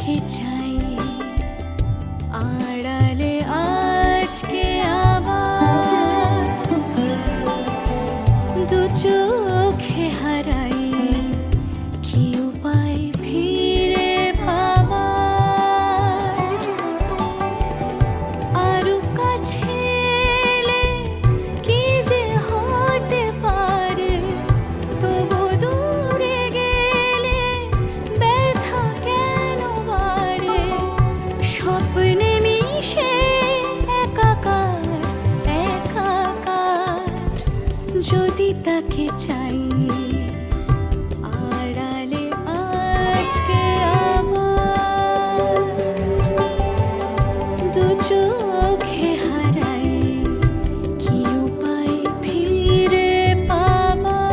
তাকে চাই আড়ালে আজকে আবার দু চোখে হারাই কি উপায় ফিরে ভাবার আরো কাছে এলে কি যে হতে পারে তবু দূরে গেলে ব্যথা কেন বাড়ে স্বপ্নে মিশে একাকার একাকার যদি তাকে চাই আড়ালে আজকে আবার দু চোখে হারাই কি উপায় ফিরে পাবার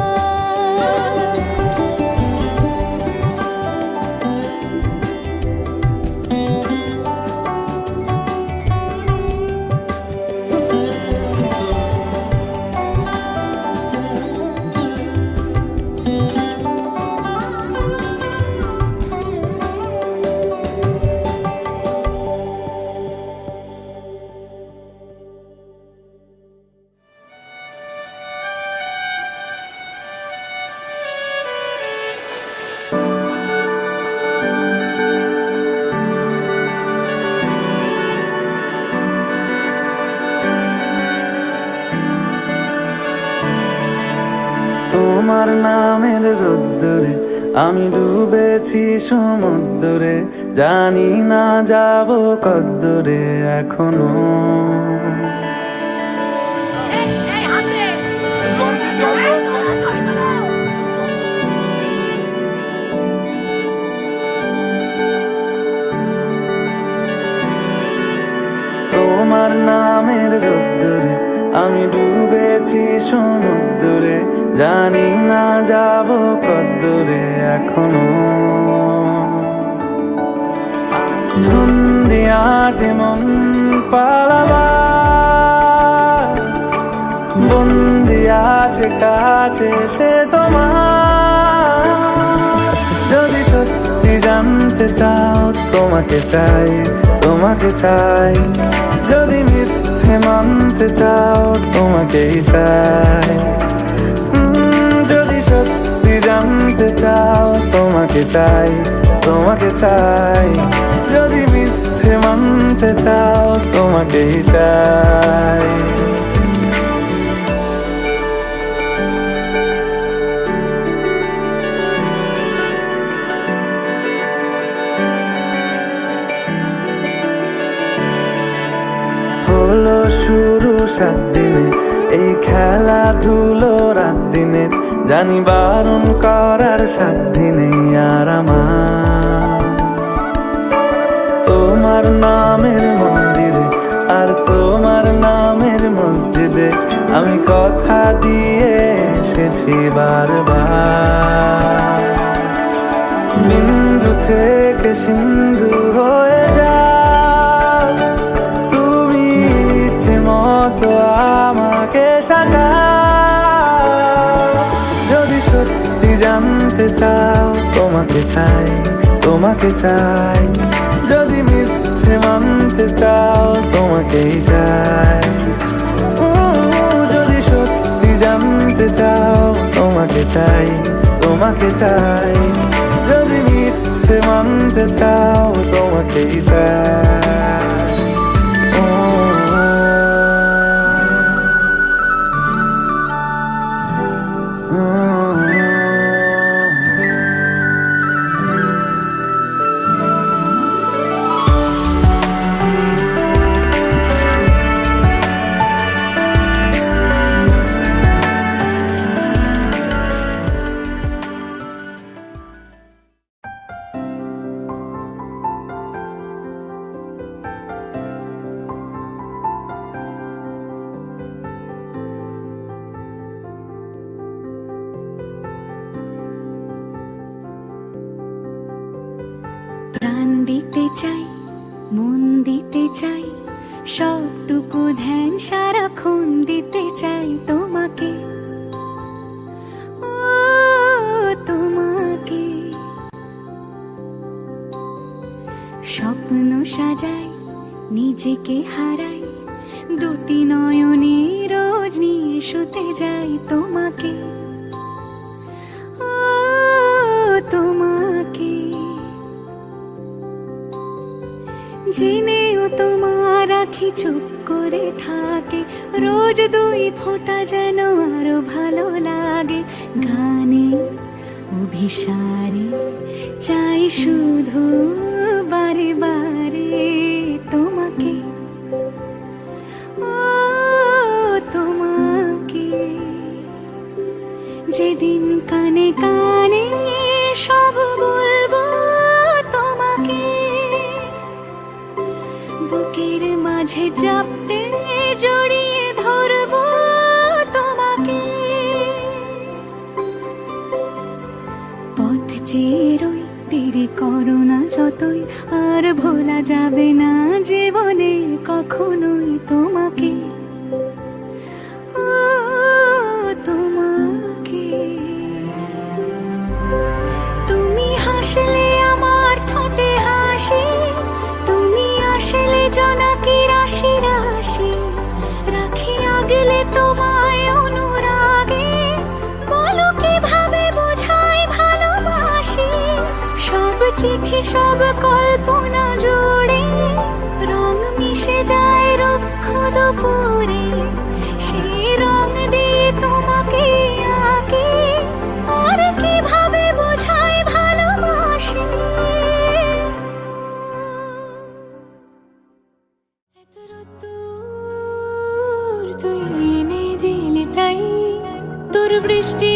তোমার নামের রোদ্দুরে আমি ডুবেছি সমুদ্রে, জানি না যাব কদ্দুরে এখনো। তোমার নামের রোদ্দুরে আমি ডুবেছি সমুদ্রে, জানি না যাব কদ্দুরে এখনো। ধুন্দিয়াটে মন পালাবার বন্দি আছে কাছে সে তোমার। যদি সত্যি জানতে চাও তোমাকে চাই, তোমাকে চাই। যদি মিথ্যে মানতে চাও তোমাকেই চাই। যদি সত্যি জানতে চাও তোমাকে চাই, তোমাকে চাই। যদি মিথ্যে মানতে চাও তোমাকেই চাই। হলো শুরু 7 দিনে এই খেলাধুলো রাত দিনের, জানি বারণ করার সাধ্য নেই আর আমার। তোমার নামের মন্দিরে আর তোমার নামের মসজিদে আমি কথা দিয়ে এসেছি বারবার। বিন্দু থেকে সিন্ধু হয়ে যাও তুমি, ইচ্ছে মতো আমাকে সাজাও। যদি সত্যি জানতে চাও তোমাকে চাই, তোমাকে চাই। যদি মিথ্যে মানতে চাও তোমাকেই চাই। যদি সত্যি জানতে চাও তোমাকে চাই, তোমাকে চাই। যদি মিথ্যে মানতে চাও তোমাকেই চাই। প্রাণ দিতে চাই, মন দিতে চাই, সবটুকু ধ্যান সারাক্ষণ দিতে চাই তোমাকে, ও তোমাকে। স্বপ্ন সাজাই নিজেকে হারাই, দুটি নয়নে রোজ নিয়ে শুতে যাই তোমাকে, ও তোমাকে। জেনেও তোমার আখি চুপ করে থাকে, রোজ দুই ফোঁটা যেন আরো ভালো লাগে। গানে অভিসারে চাই শুধু বারে বারে তোমাকে, ও তোমাকে। যেদিন কানে কানে সব বলবো তোমাকে, বুকের মাঝে চাপতে জড়িয়ে ধরবো তোমাকে। পথ চেয়ে রই, দেরি করো না যতই, আর ভোলা যাবে না জীবনে কখনোই তোমাকে, ও তোমাকে। তুমি হাসলে আমার ঠোঁটে হাসি, তুমি আসলে জোনাকি রাশি রাশি, রাখি আগলে তোমায় অনুরাগে, বলো কিভাবে বোঝাই ভালোবাসি। সব চিঠি সব কল্পনা জুড়ে রং মিশে যায় রুক্ষ দুপুরে, সেই রং দিয়ে তোমাকে আঁকি, আর কিভাবে বোঝাই ভালোবাসি। এত রোদ্দুর তুই এনে দিলি তাই, তোর বৃষ্টি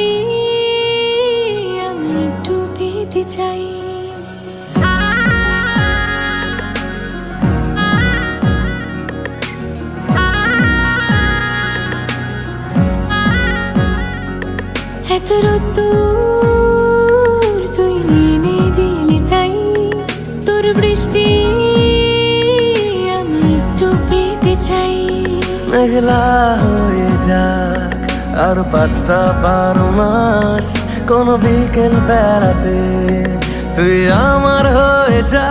আমি একটু পেতে চাই। এত রোদ্দুর তুই এনে দিলি তাই, তোর বৃষ্টি আমি একটু পেতে চাই। মেঘলা হয়ে যাক আর 5টা 12 মাস, কোনো বিকেল বেড়াতে তুই আমার হয়ে যা।